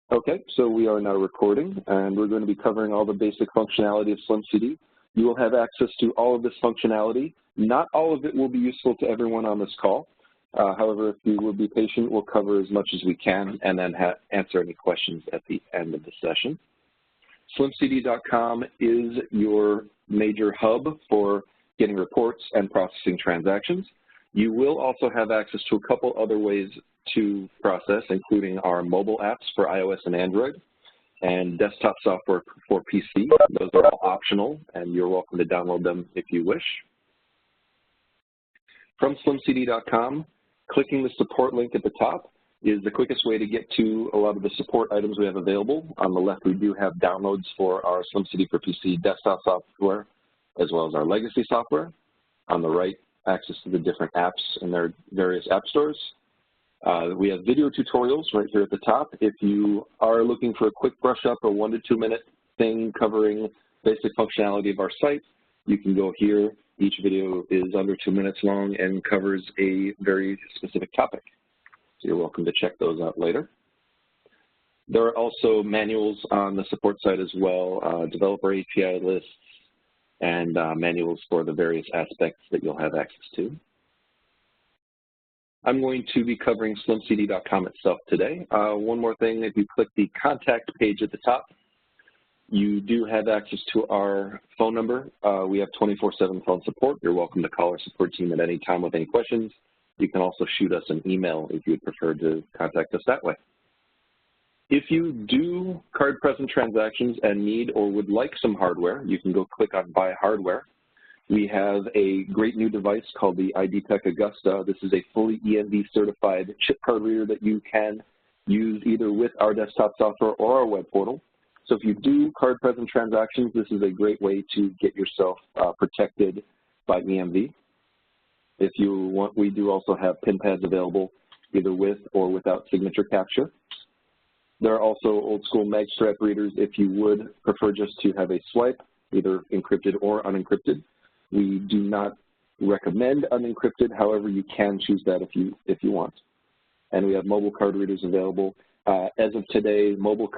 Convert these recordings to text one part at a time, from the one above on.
Okay, so we are now recording, and we're going to be covering all the basic functionality of SlimCD. You will have access to all of this functionality. Not all of it will be useful to everyone on this call. However, if you will be patient, we'll cover as much as we can and then answer any questions at the end of the session. SlimCD.com is your major hub for getting reports and processing transactions. You will also have access to a couple other ways to process, including our mobile apps for iOS and Android, and desktop software for PC. Those are all optional, and you're welcome to download them if you wish. From SlimCD.com, clicking the support link at the top is the quickest way to get to a lot of the support items we have available. On the left, we do have downloads for our SlimCD for PC desktop software, as well as our legacy software. On the right, access to the different apps in their various app stores. We have video tutorials right here at the top. If you are looking for a quick brush up, a 1 to 2 minute thing covering basic functionality of our site, you can go here. Each video is under 2 minutes long and covers a very specific topic. So you're welcome to check those out later. There are also manuals on the support site as well, developer API lists, and manuals for the various aspects that you'll have access to. I'm going to be covering SlimCD.com itself today. One more thing, if you click the contact page at the top, you do have access to our phone number. We have 24/7 phone support. You're welcome to call our support team at any time with any questions. You can also shoot us an email if you would prefer to contact us that way. If you do card-present transactions and need or would like some hardware, you can go click on Buy Hardware. We have a great new device called the IDTech Augusta. This is a fully EMV-certified chip card reader that you can use either with our desktop software or our web portal. So if you do card-present transactions, this is a great way to get yourself protected by EMV. If you want, we do also have PIN pads available either with or without signature capture. There are also old school magstrap readers if you would prefer just to have a swipe, either encrypted or unencrypted. We do not recommend unencrypted, however, you can choose that if you want. And we have mobile card readers available. As of today, mobile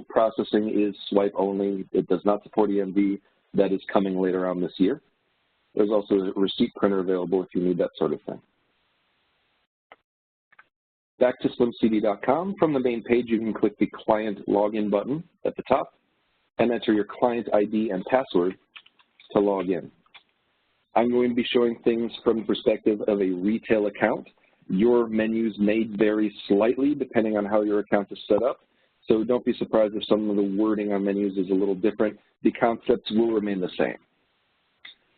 processing is swipe only. It does not support EMV. That is coming later on this year. There's also a receipt printer available if you need that sort of thing. Back to SlimCD.com. From the main page, you can click the Client Login button at the top and enter your client ID and password to log in. I'm going to be showing things from the perspective of a retail account. Your menus may vary slightly depending on how your account is set up, so don't be surprised if some of the wording on menus is a little different. The concepts will remain the same.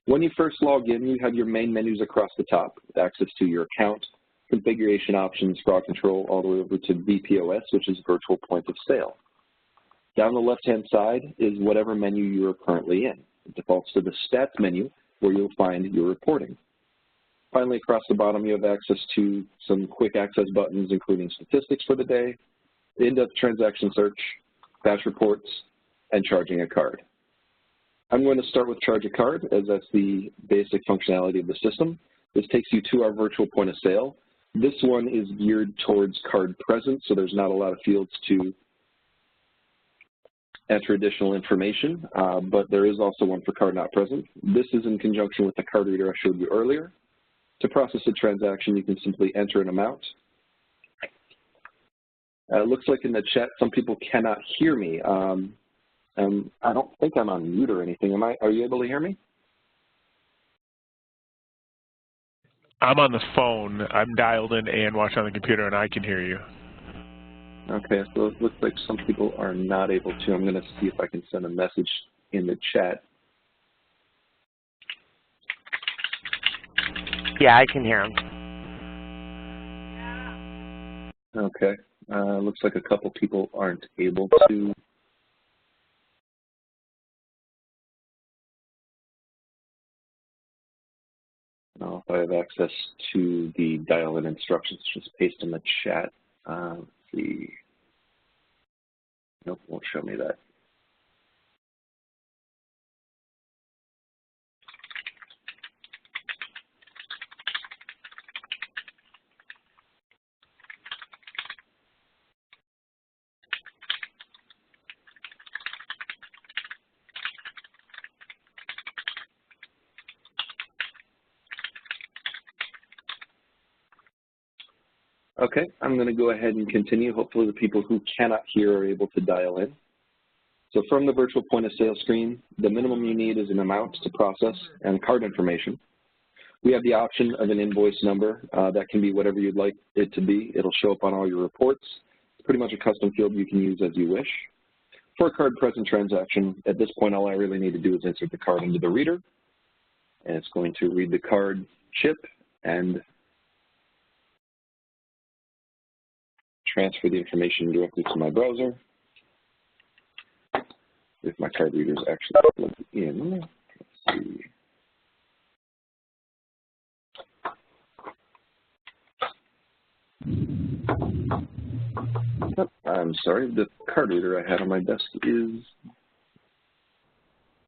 When you first log in, you have your main menus across the top with access to your account, configuration options, fraud control, all the way over to VPOS, which is virtual point of sale. Down the left-hand side is whatever menu you are currently in. It defaults to the stats menu where you'll find your reporting. Finally, across the bottom, you have access to some quick access buttons, including statistics for the day, in-depth transaction search, batch reports, and charging a card. I'm going to start with charge a card, as that's the basic functionality of the system. This takes you to our virtual point of sale. This one is geared towards card present, so there's not a lot of fields to enter additional information, but there is also one for card not present. This is in conjunction with the card reader I showed you earlier. To process a transaction, you can simply enter an amount. It looks like in the chat some people cannot hear me. I don't think I'm on mute or anything. Are you able to hear me? I'm on the phone. I'm dialed in and watching on the computer, and I can hear you. Okay, so it looks like some people are not able to. I'm going to see if I can send a message in the chat. Yeah, I can hear him. Okay, looks like a couple people aren't able to. Now, if I have access to the dial-in instructions, just paste in the chat. Let's see. Nope, won't show me that. Okay, I'm going to go ahead and continue. Hopefully the people who cannot hear are able to dial in. So from the virtual point of sale screen, the minimum you need is an amount to process and card information. We have the option of an invoice number. That can be whatever you'd like it to be. It'll show up on all your reports. It's pretty much a custom field you can use as you wish. For a card present transaction, at this point, all I really need to do is insert the card into the reader, and it's going to read the card chip and transfer the information directly to my browser. If my card reader is actually plugged in, let's see. Oh, I'm sorry, the card reader I had on my desk is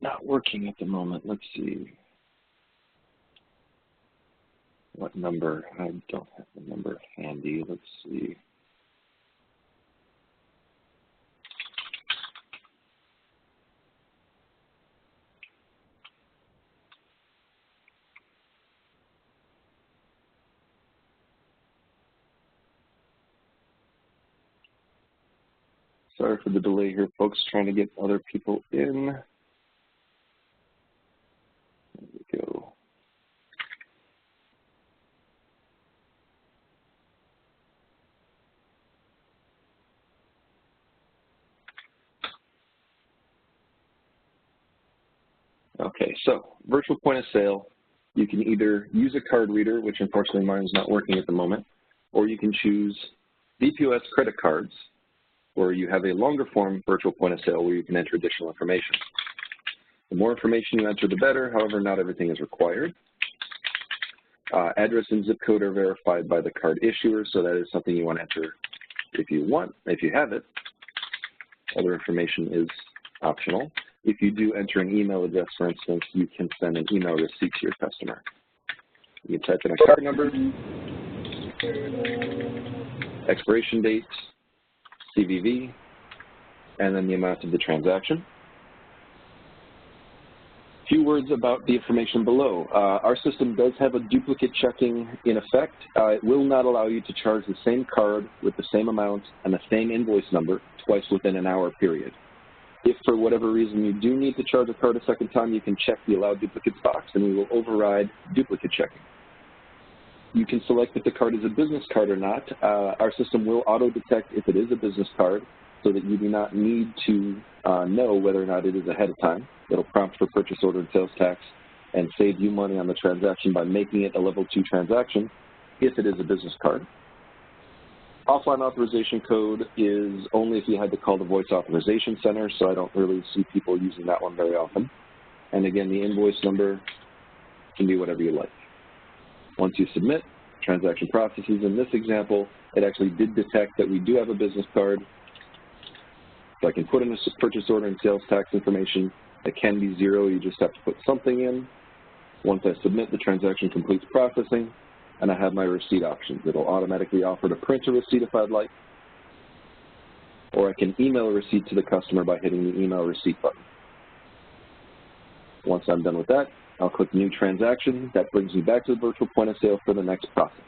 not working at the moment. Let's see. What number? I don't have the number handy. Let's see. Sorry for the delay here, folks, trying to get other people in. There we go. Okay, so virtual point of sale, you can either use a card reader, which unfortunately mine is not working at the moment, or you can choose VPOS credit cards, where you have a longer form virtual point of sale where you can enter additional information. The more information you enter, the better. However, not everything is required. Address and zip code are verified by the card issuer, so that is something you want to enter if you want, if you have it. Other information is optional. If you do enter an email address, for instance, you can send an email receipt to your customer. You can type in a card number, expiration date, CVV, and then the amount of the transaction. A few words about the information below. Our system does have a duplicate checking in effect. It will not allow you to charge the same card with the same amount and the same invoice number twice within an hour period. If for whatever reason you do need to charge a card a second time, you can check the Allow Duplicates box and we will override duplicate checking. You can select if the card is a business card or not. Our system will auto-detect if it is a business card so that you do not need to know whether or not it is ahead of time. It'll prompt for purchase order and sales tax and save you money on the transaction by making it a level 2 transaction if it is a business card. Offline authorization code is only if you had to call the voice authorization center, so I don't really see people using that one very often. And again, the invoice number can be whatever you like. Once you submit, transaction processes. In this example, it actually did detect that we do have a business card. So I can put in a purchase order and sales tax information. It can be 0. You just have to put something in. Once I submit, the transaction completes processing, and I have my receipt options. It'll automatically offer to print a receipt if I'd like, or I can email a receipt to the customer by hitting the email receipt button. Once I'm done with that, I'll click New Transaction. That brings me back to the virtual point of sale for the next process.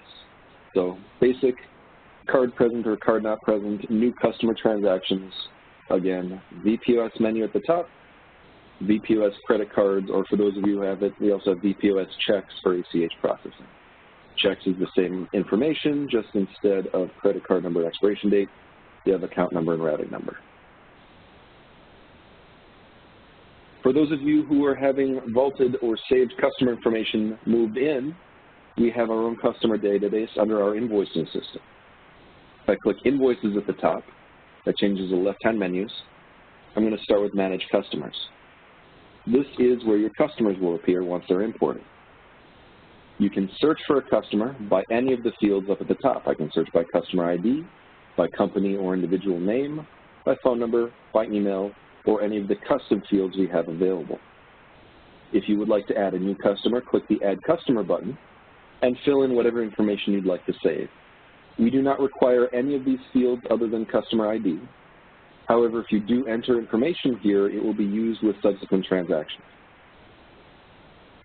So basic, card present or card not present, new customer transactions. Again, VPOS menu at the top, VPOS credit cards, or for those of you who have it, we also have VPOS checks for ACH processing. Checks is the same information, just instead of credit card number, expiration date, you have account number and routing number. For those of you who are having vaulted or saved customer information moved in, we have our own customer database under our invoicing system. If I click Invoices at the top, that changes the left-hand menus. I'm going to start with Manage Customers. This is where your customers will appear once they're imported. You can search for a customer by any of the fields up at the top. I can search by customer ID, by company or individual name, by phone number, by email, or any of the custom fields we have available. If you would like to add a new customer, click the Add Customer button and fill in whatever information you'd like to save. We do not require any of these fields other than customer ID. However, if you do enter information here, it will be used with subsequent transactions.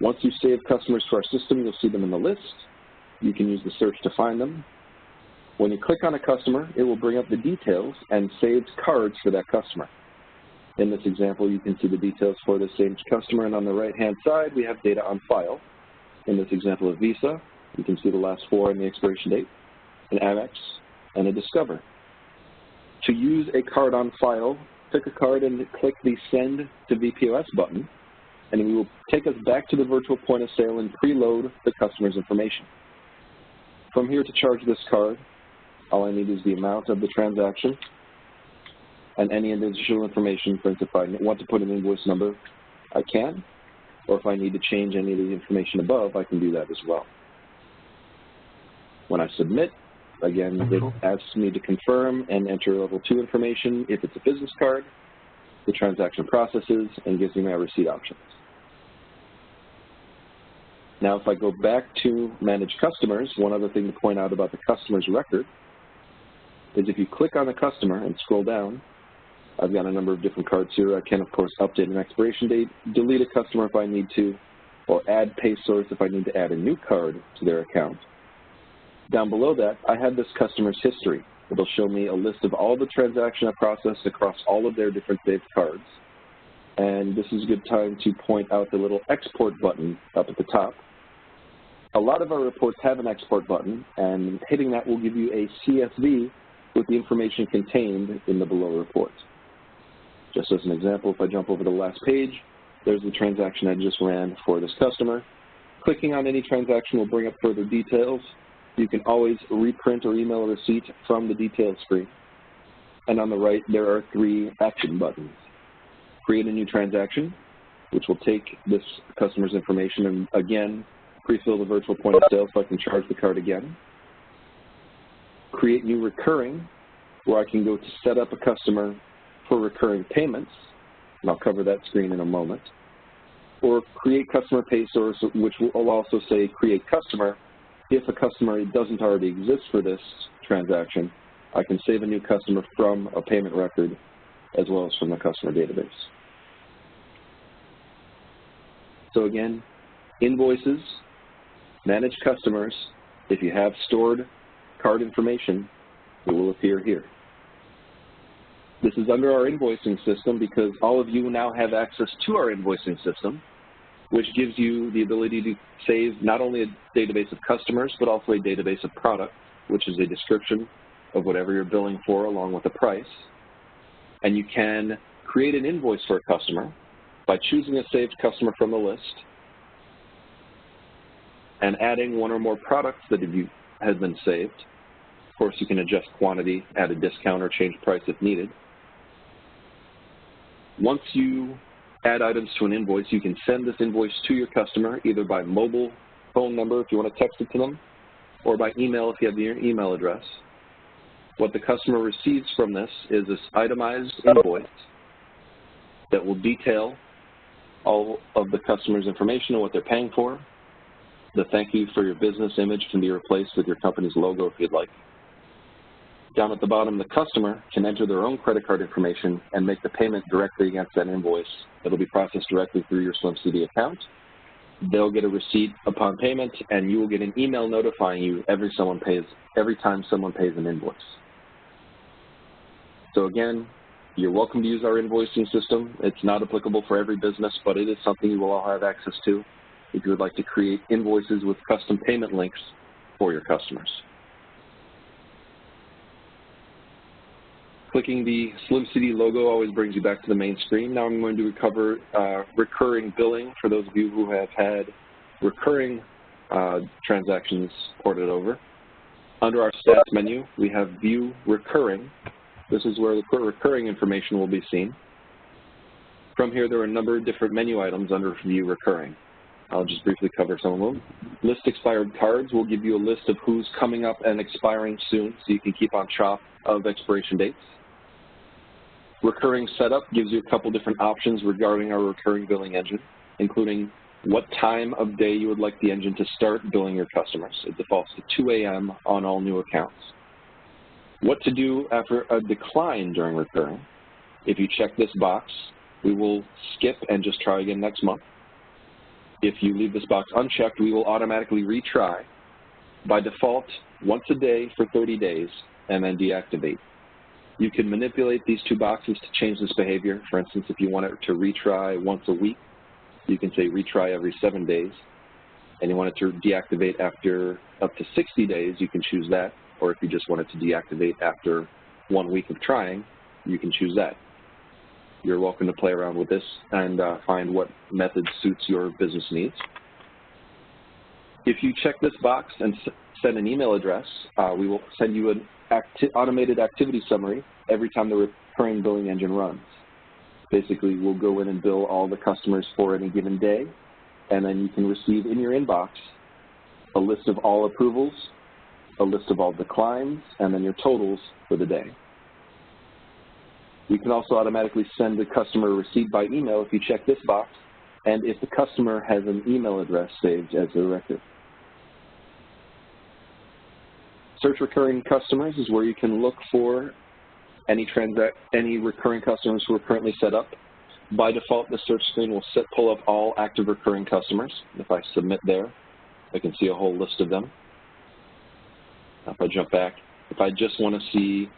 Once you save customers to our system, you'll see them in the list. You can use the search to find them. When you click on a customer, it will bring up the details and saved cards for that customer. In this example, you can see the details for the same customer, and on the right-hand side, we have data on file. In this example of Visa, you can see the last 4 and the expiration date, an Amex, and a Discover. To use a card on file, pick a card and click the Send to VPOS button, and it will take us back to the virtual point of sale and preload the customer's information. From here, to charge this card, all I need is the amount of the transaction and any additional information. For instance, if I want to put an invoice number, I can, or if I need to change any of the information above, I can do that as well. When I submit, again, it asks me to confirm and enter level 2 information. If it's a business card, the transaction processes and gives me my receipt options. Now, if I go back to Manage Customers, one other thing to point out about the customer's record is if you click on the customer and scroll down, I've got a number of different cards here. I can, of course, update an expiration date, delete a customer if I need to, or add pay source if I need to add a new card to their account. Down below that, I have this customer's history. It'll show me a list of all the transactions I processed across all of their different saved cards. And this is a good time to point out the little export button up at the top. A lot of our reports have an export button, and hitting that will give you a CSV with the information contained in the below report. Just as an example, if I jump over to the last page, there's the transaction I just ran for this customer. Clicking on any transaction will bring up further details. You can always reprint or email a receipt from the details screen. And on the right, there are 3 action buttons. Create a new transaction, which will take this customer's information and, again, pre-fill the virtual point of sale so I can charge the card again. Create new recurring, where I can go to set up a customer for recurring payments, and I'll cover that screen in a moment. Or create customer pay source, which will also say create customer. If a customer doesn't already exist for this transaction, I can save a new customer from a payment record as well as from the customer database. So again, invoices, manage customers. If you have stored card information, it will appear here. This is under our invoicing system because all of you now have access to our invoicing system, which gives you the ability to save not only a database of customers, but also a database of product, which is a description of whatever you're billing for along with the price. And you can create an invoice for a customer by choosing a saved customer from the list and adding one or more products that has been saved. Of course, you can adjust quantity, add a discount, or change price if needed. Once you add items to an invoice, you can send this invoice to your customer either by mobile phone number if you want to text it to them, or by email if you have their email address. What the customer receives from this is this itemized invoice that will detail all of the customer's information and what they're paying for. The thank you for your business image can be replaced with your company's logo if you'd like. Down at the bottom, the customer can enter their own credit card information and make the payment directly against that invoice. It'll be processed directly through your Slim CD account. They'll get a receipt upon payment, and you will get an email notifying you every time someone pays an invoice. So again, you're welcome to use our invoicing system. It's not applicable for every business, but it is something you will all have access to if you would like to create invoices with custom payment links for your customers. Clicking the Slim CD logo always brings you back to the main screen. Now I'm going to cover recurring billing for those of you who have had recurring transactions ported over. Under our stats menu, we have View Recurring. This is where the recurring information will be seen. From here, there are a number of different menu items under View Recurring. I'll just briefly cover some of them. List expired cards will give you a list of who's coming up and expiring soon, so you can keep on top of expiration dates. Recurring setup gives you a couple different options regarding our recurring billing engine, including what time of day you would like the engine to start billing your customers. It defaults to 2 a.m. on all new accounts. What to do after a decline during recurring. If you check this box, we will skip and just try again next month. If you leave this box unchecked, we will automatically retry. By default, once a day for 30 days, and then deactivate. You can manipulate these two boxes to change this behavior. For instance, if you want it to retry once a week, you can say retry every 7 days. And you want it to deactivate after up to 60 days, you can choose that. Or if you just want it to deactivate after 1 week of trying, you can choose that. You're welcome to play around with this and find what method suits your business needs. If you check this box and send an email address, we will send you an automated activity summary every time the recurring billing engine runs. Basically, we'll go in and bill all the customers for any given day, and then you can receive in your inbox a list of all approvals, a list of all declines, and then your totals for the day. We can also automatically send the customer a receipt by email if you check this box, and if the customer has an email address saved as a record. Search recurring customers is where you can look for any recurring customers who are currently set up. By default, the search screen will pull up all active recurring customers. If I submit there, I can see a whole list of them. If I jump back, if I just want to see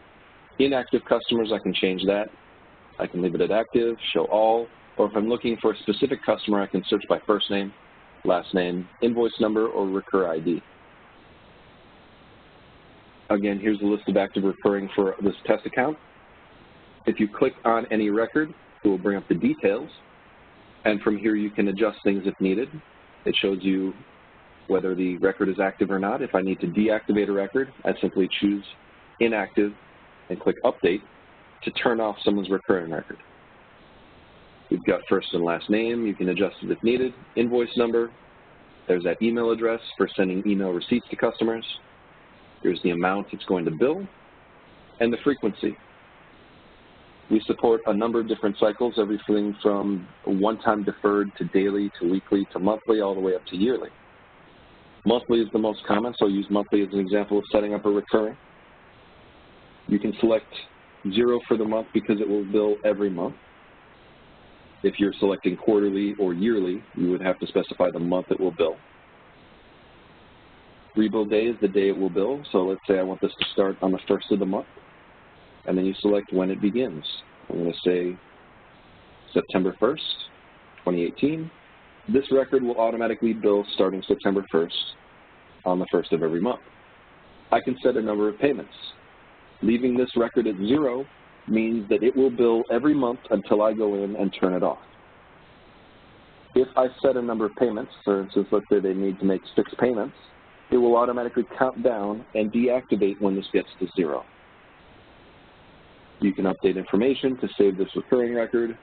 inactive customers, I can change that. I can leave it at active, show all, or if I'm looking for a specific customer, I can search by first name, last name, invoice number, or recur ID. Again, here's the list of active recurring for this test account. If you click on any record, it will bring up the details, and from here you can adjust things if needed. It shows you whether the record is active or not. If I need to deactivate a record, I simply choose inactive and click update to turn off someone's recurring record. We've got first and last name. You can adjust it if needed. Invoice number. There's that email address for sending email receipts to customers. Here's the amount it's going to bill, and the frequency. We support a number of different cycles, everything from one-time deferred to daily to weekly to monthly, all the way up to yearly. Monthly is the most common, so I'll use monthly as an example of setting up a recurring. You can select 0 for the month because it will bill every month. If you're selecting quarterly or yearly, you would have to specify the month it will bill. Rebill day is the day it will bill, so let's say I want this to start on the 1st of the month, and then you select when it begins. I'm going to say September 1st, 2018. This record will automatically bill starting September 1st on the 1st of every month. I can set a number of payments. Leaving this record at 0 means that it will bill every month until I go in and turn it off. If I set a number of payments, for instance, let's say they need to make 6 payments, it will automatically count down and deactivate when this gets to 0. You can update information to save this recurring record,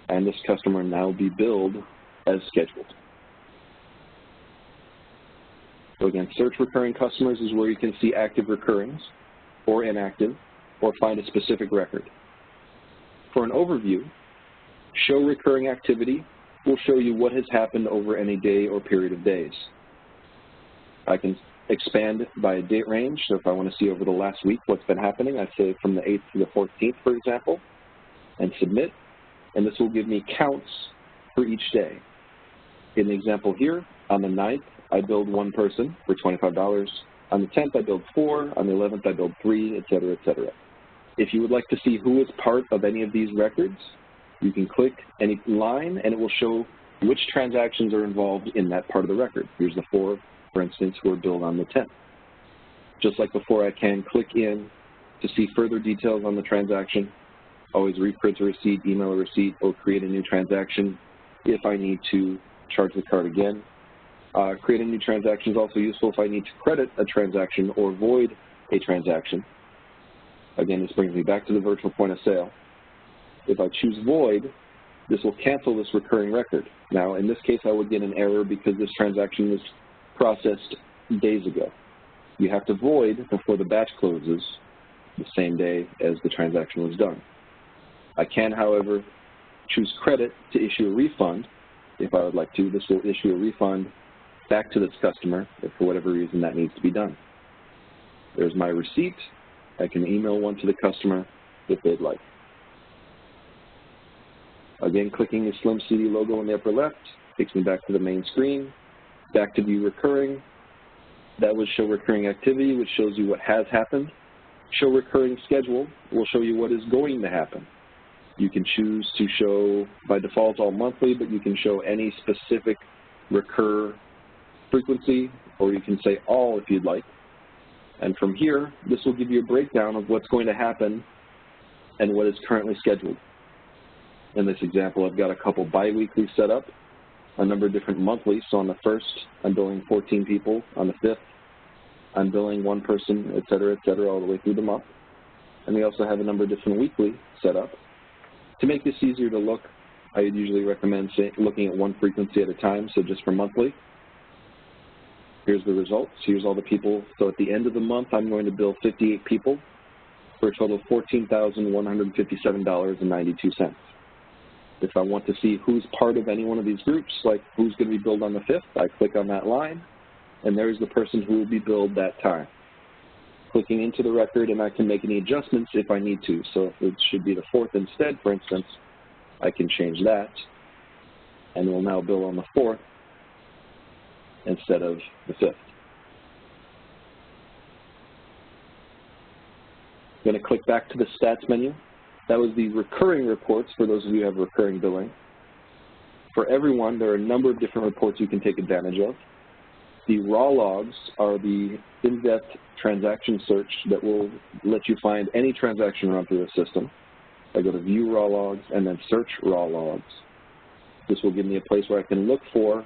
and this customer now be billed as scheduled. So again, search recurring customers is where you can see active recurrings or inactive, or find a specific record. For an overview, show recurring activity will show you what has happened over any day or period of days. I can expand by a date range, so if I want to see over the last week what's been happening, I say from the 8th to the 14th, for example, and submit, and this will give me counts for each day. In the example here, on the 9th, I billed 1 person for $25. On the 10th, I billed 4. On the 11th, I billed 3, et cetera, et cetera. If you would like to see who is part of any of these records, you can click any line, and it will show which transactions are involved in that part of the record. Here's the 4, for instance, who are billed on the 10th. Just like before, I can click in to see further details on the transaction, always reprint a receipt, email a receipt, or create a new transaction if I need to charge the card again. Creating new transaction is also useful if I need to credit a transaction or void a transaction. Again, this brings me back to the virtual point of sale. If I choose void, this will cancel this recurring record. Now, in this case, I would get an error because this transaction was processed days ago. You have to void before the batch closes the same day as the transaction was done. I can, however, choose credit to issue a refund if I would like to. This will issue a refund back to this customer if for whatever reason that needs to be done. There's my receipt. I can email one to the customer if they'd like. Again, clicking the Slim CD logo in the upper left takes me back to the main screen, back to view recurring. That would show recurring activity, which shows you what has happened. Show recurring schedule will show you what is going to happen. You can choose to show, by default, all monthly, but you can show any specific recur frequency, or you can say all if you'd like. And from here, this will give you a breakdown of what's going to happen and what is currently scheduled. In this example, I've got a couple bi-weekly set up, a number of different monthly. So on the 1st, I'm billing 14 people. On the 5th, I'm billing 1 person, et cetera, all the way through the month. And we also have a number of different weekly set up. To make this easier to look, I would usually recommend looking at one frequency at a time, so just for monthly. Here's the results. Here's all the people. So at the end of the month, I'm going to bill 58 people for a total of $14,157.92. If I want to see who's part of any one of these groups, like who's going to be billed on the 5th, I click on that line, and there's the person who will be billed that time. Clicking into the record, and I can make any adjustments if I need to. So if it should be the 4th instead, for instance, I can change that, and we'll now bill on the 4th instead of the 5th. I'm going to click back to the stats menu. That was the recurring reports for those of you who have recurring billing. For everyone, there are a number of different reports you can take advantage of. The raw logs are the in-depth transaction search that will let you find any transaction run through the system. I go to View Raw Logs and then Search Raw Logs. This will give me a place where I can look for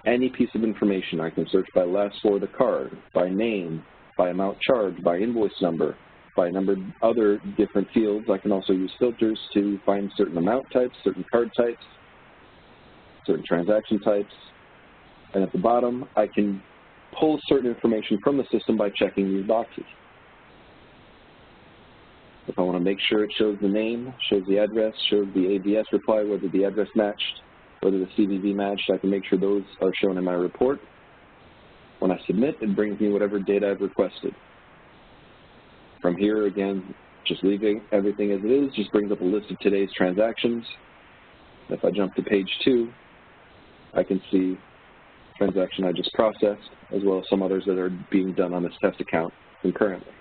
any piece of information. I can search by last four of the card, by name, by amount charged, by invoice number, by a number of other different fields. I can also use filters to find certain amount types, certain card types, certain transaction types. And at the bottom, I can pull certain information from the system by checking these boxes. If I want to make sure it shows the name, shows the address, shows the ABS reply, whether the address matched, whether the CVV matched, I can make sure those are shown in my report. When I submit, it brings me whatever data I've requested. From here, again, just leaving everything as it is, just brings up a list of today's transactions. If I jump to page 2, I can see transaction I just processed, as well as some others that are being done on this test account concurrently.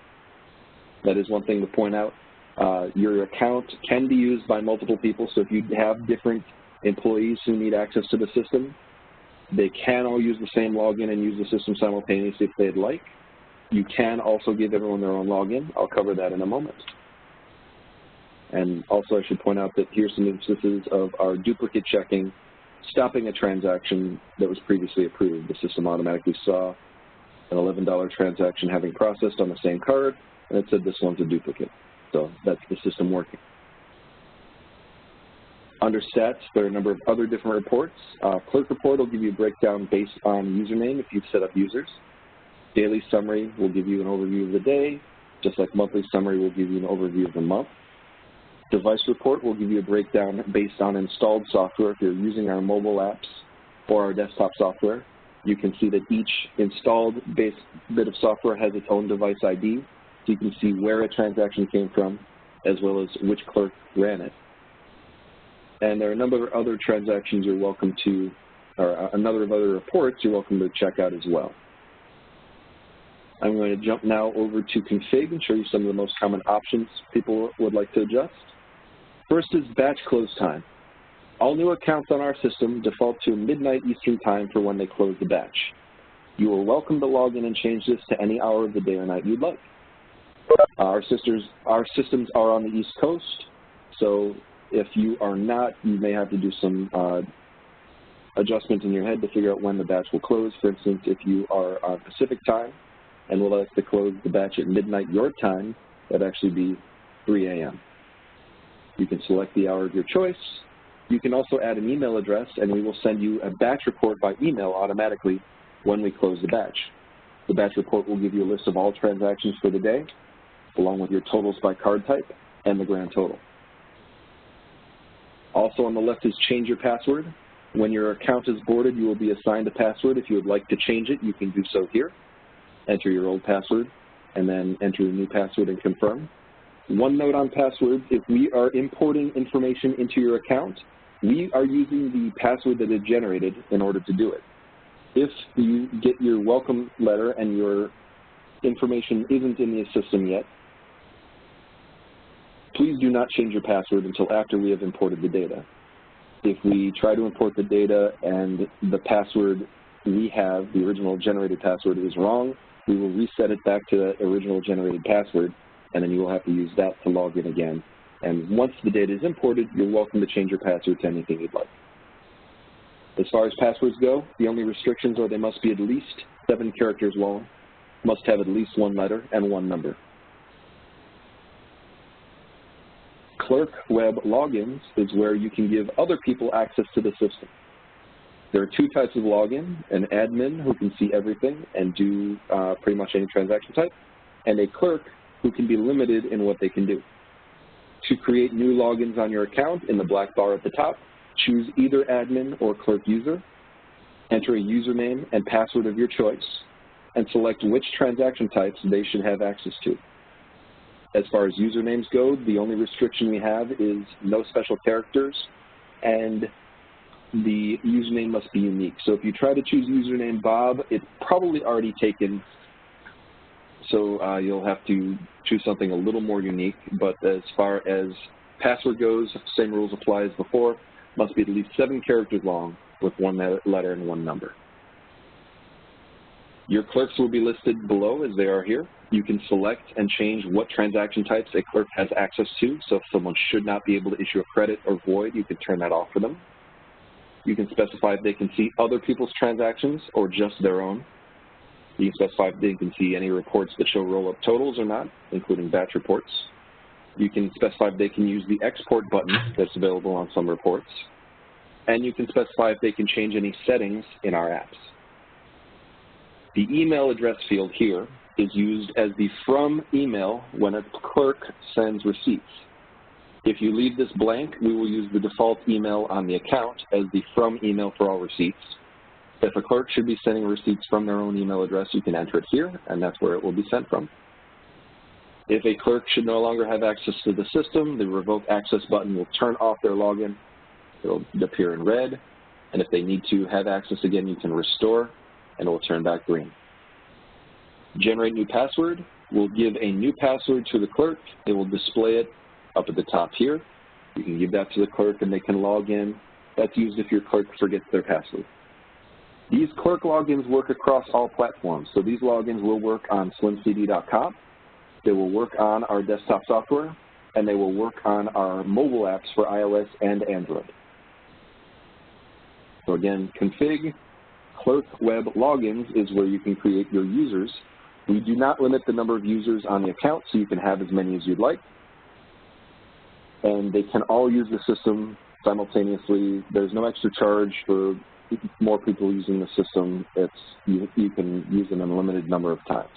That is one thing to point out. Your account can be used by multiple people, so if you have different employees who need access to the system, they can all use the same login and use the system simultaneously if they'd like. You can also give everyone their own login. I'll cover that in a moment. And also I should point out that here's some instances of our duplicate checking, stopping a transaction that was previously approved. The system automatically saw an $11 transaction having processed on the same card, and it said this one's a duplicate. So that's the system working. Under stats, there are a number of other different reports. Clerk report will give you a breakdown based on username if you've set up users. Daily summary will give you an overview of the day, just like monthly summary will give you an overview of the month. Device report will give you a breakdown based on installed software. If you're using our mobile apps or our desktop software, you can see that each installed bit of software has its own device ID, so you can see where a transaction came from, as well as which clerk ran it. And there are a number of other transactions you're welcome to, or a number of other reports you're welcome to check out as well. I'm going to jump now over to config and show you some of the most common options people would like to adjust. First is batch close time. All new accounts on our system default to midnight Eastern time for when they close the batch. You are welcome to log in and change this to any hour of the day or night you'd like. Our systems are on the East Coast, so if you are not, you may have to do some adjustment in your head to figure out when the batch will close. For instance, if you are on Pacific time and would like to close the batch at midnight your time, that'd actually be 3 a.m. You can select the hour of your choice. You can also add an email address, and we will send you a batch report by email automatically when we close the batch. The batch report will give you a list of all transactions for the day, along with your totals by card type and the grand total. Also on the left is change your password. When your account is boarded, you will be assigned a password. If you would like to change it, you can do so here. Enter your old password, and then enter your new password and confirm. One note on passwords: if we are importing information into your account, we are using the password that is generated in order to do it. If you get your welcome letter and your information isn't in the system yet, please do not change your password until after we have imported the data. If we try to import the data and the password we have, the original generated password, is wrong, we will reset it back to the original generated password, and then you will have to use that to log in again. And once the data is imported, you're welcome to change your password to anything you'd like. As far as passwords go, the only restrictions are they must be at least 7 characters long, must have at least 1 letter and 1 number. Clerk Web Logins is where you can give other people access to the system. There are 2 types of login: an admin who can see everything and do pretty much any transaction type, and a clerk who can be limited in what they can do. To create new logins on your account, in the black bar at the top, choose either admin or clerk user, enter a username and password of your choice, and select which transaction types they should have access to. As far as usernames go, the only restriction we have is no special characters, and the username must be unique. So if you try to choose username Bob, it's probably already taken, so you'll have to choose something a little more unique. But as far as password goes, same rules apply as before. Must be at least 7 characters long with 1 letter and 1 number. Your clerks will be listed below as they are here. You can select and change what transaction types a clerk has access to. So if someone should not be able to issue a credit or void, you can turn that off for them. You can specify if they can see other people's transactions or just their own. You can specify if they can see any reports that show roll-up totals or not, including batch reports. You can specify if they can use the export button that's available on some reports. And you can specify if they can change any settings in our apps. The email address field here is used as the from email when a clerk sends receipts. If you leave this blank, we will use the default email on the account as the from email for all receipts. If a clerk should be sending receipts from their own email address, you can enter it here, and that's where it will be sent from. If a clerk should no longer have access to the system, the revoke access button will turn off their login. It will appear in red, and if they need to have access again, you can restore, and it will turn back green. Generate new password. We'll give a new password to the clerk. It will display it up at the top here. You can give that to the clerk and they can log in. That's used if your clerk forgets their password. These clerk logins work across all platforms. So these logins will work on slimcd.com. They will work on our desktop software, and they will work on our mobile apps for iOS and Android. So again, config Clerk Web Logins is where you can create your users. We do not limit the number of users on the account, so you can have as many as you'd like. And they can all use the system simultaneously. There's no extra charge for more people using the system. You can use an unlimited number of times.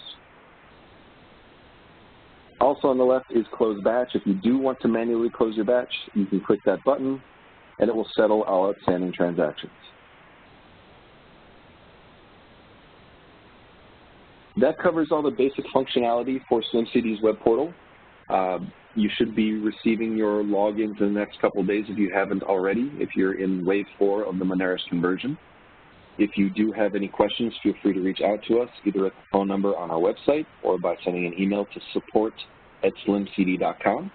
Also on the left is Close Batch. If you do want to manually close your batch, you can click that button, and it will settle all outstanding transactions. That covers all the basic functionality for SlimCD's web portal. You should be receiving your logins in the next couple of days if you haven't already, if you're in Wave 4 of the Moneris conversion. If you do have any questions, feel free to reach out to us, either at the phone number on our website or by sending an email to support@slimcd.com.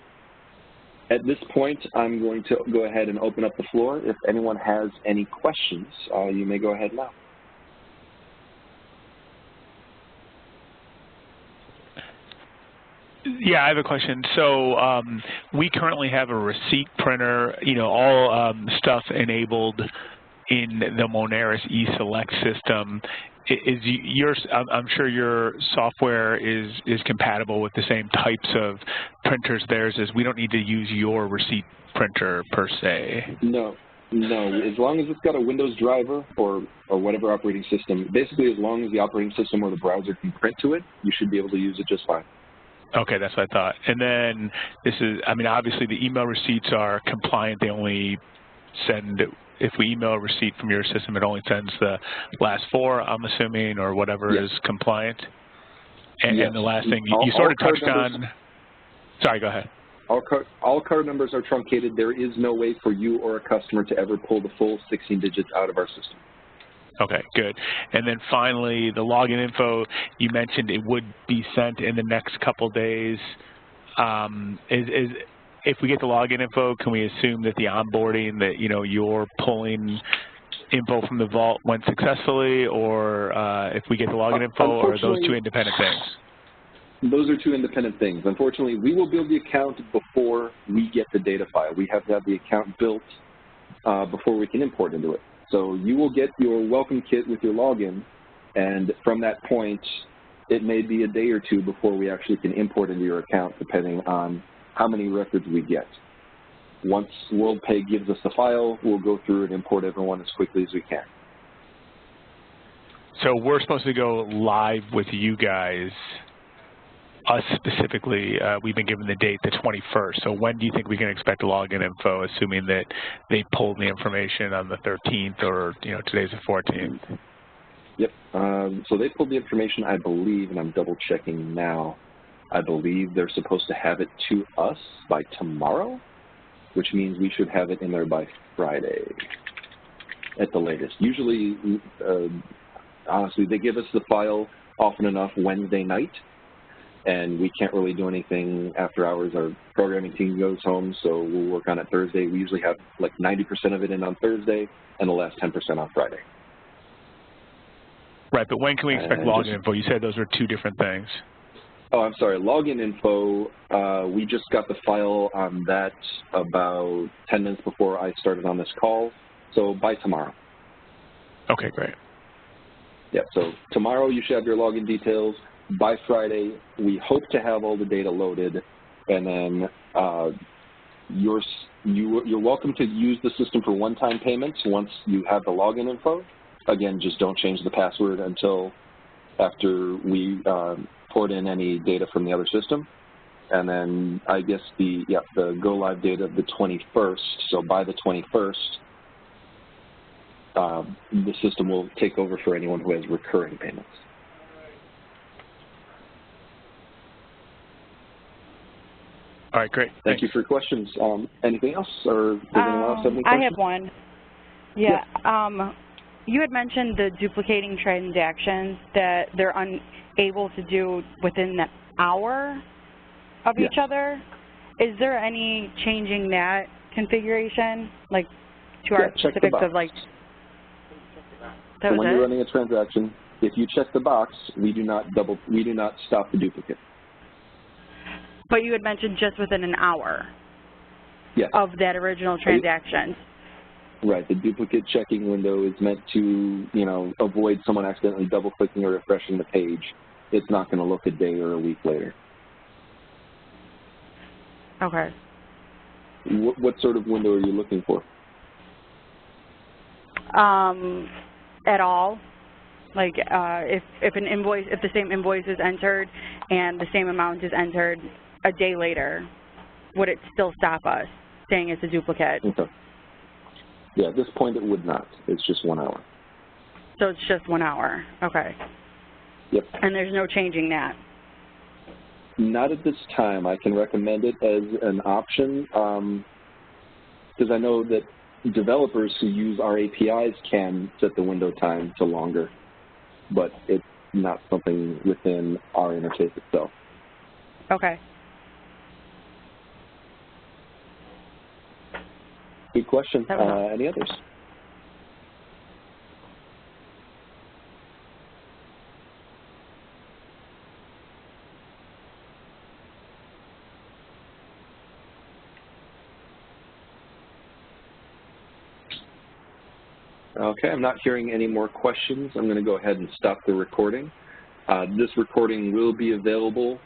At this point, I'm going to go ahead and open up the floor. If anyone has any questions, you may go ahead now. Yeah, I have a question. So we currently have a receipt printer, all stuff enabled in the Moneris eSelect system. I'm sure your software is compatible with the same types of printers theirs is. We don't need to use your receipt printer per se. No. As long as it's got a Windows driver or whatever operating system, basically as long as the operating system or the browser can print to it, you should be able to use it just fine. Okay, that's what I thought. And then obviously the email receipts are compliant. They only send, if we email a receipt from your system, it only sends the last 4, I'm assuming, or whatever is compliant. And, and the last thing, you sort of touched on, sorry, go ahead. All card numbers are truncated. There is no way for you or a customer to ever pull the full 16 digits out of our system. Okay, good. And then finally, the login info, you mentioned it would be sent in the next couple days. If we get the login info, can we assume that the onboarding, that you're pulling info from the vault went successfully, or if we get the login info, or are those two independent things? Those are two independent things. Unfortunately, we will build the account before we get the data file. We have to have the account built before we can import into it. So you will get your welcome kit with your login, and from that point, it may be a day or two before we actually can import into your account, depending on how many records we get. Once WorldPay gives us the file, we'll go through and import everyone as quickly as we can. So we're supposed to go live with you guys, us specifically. We've been given the date, the 21st. So when do you think we can expect login info, assuming that they pulled the information on the 13th, or today's the 14th? Yep. So they pulled the information, I believe, and I'm double checking now. I believe they're supposed to have it to us by tomorrow, which means we should have it in there by Friday at the latest. Usually, honestly, they give us the file often enough Wednesday night, and we can't really do anything after hours. Our programming team goes home, so we'll work on it Thursday. We usually have like 90% of it in on Thursday and the last 10% on Friday. Right, but when can we expect login info? You said those were two different things. Oh, I'm sorry. Login info, we just got the file on that about 10 minutes before I started on this call, so by tomorrow. Okay, great. Yeah, so tomorrow you should have your login details. By Friday, we hope to have all the data loaded, and then you're welcome to use the system for one-time payments once you have the login info. Again, just don't change the password until after we port in any data from the other system. And then I guess the go-live date of the 21st, so by the 21st, the system will take over for anyone who has recurring payments. All right, great. Thank you for your questions. Anything else, or does anyone else have any questions? I have one. Yeah. You had mentioned the duplicating transactions that they're unable to do within the hour of each other. Is there any changing that configuration, like to our specifics of like? So when you're running a transaction, if you check the box, we do not stop the duplicate. But you had mentioned just within an hour of that original transaction. Right. The duplicate checking window is meant to, avoid someone accidentally double-clicking or refreshing the page. It's not going to look a day or a week later. Okay. What sort of window are you looking for? At all. Like if the same invoice is entered and the same amount is entered a day later, would it still stop us saying it's a duplicate? Okay. Yeah, at this point it would not. It's just 1 hour. So it's just 1 hour. Okay. Yep. And there's no changing that? Not at this time. I can recommend it as an option because I know that developers who use our APIs can set the window time to longer, but it's not something within our interface itself. Okay. Good question. Any others? Okay, I'm not hearing any more questions. I'm going to go ahead and stop the recording. This recording will be available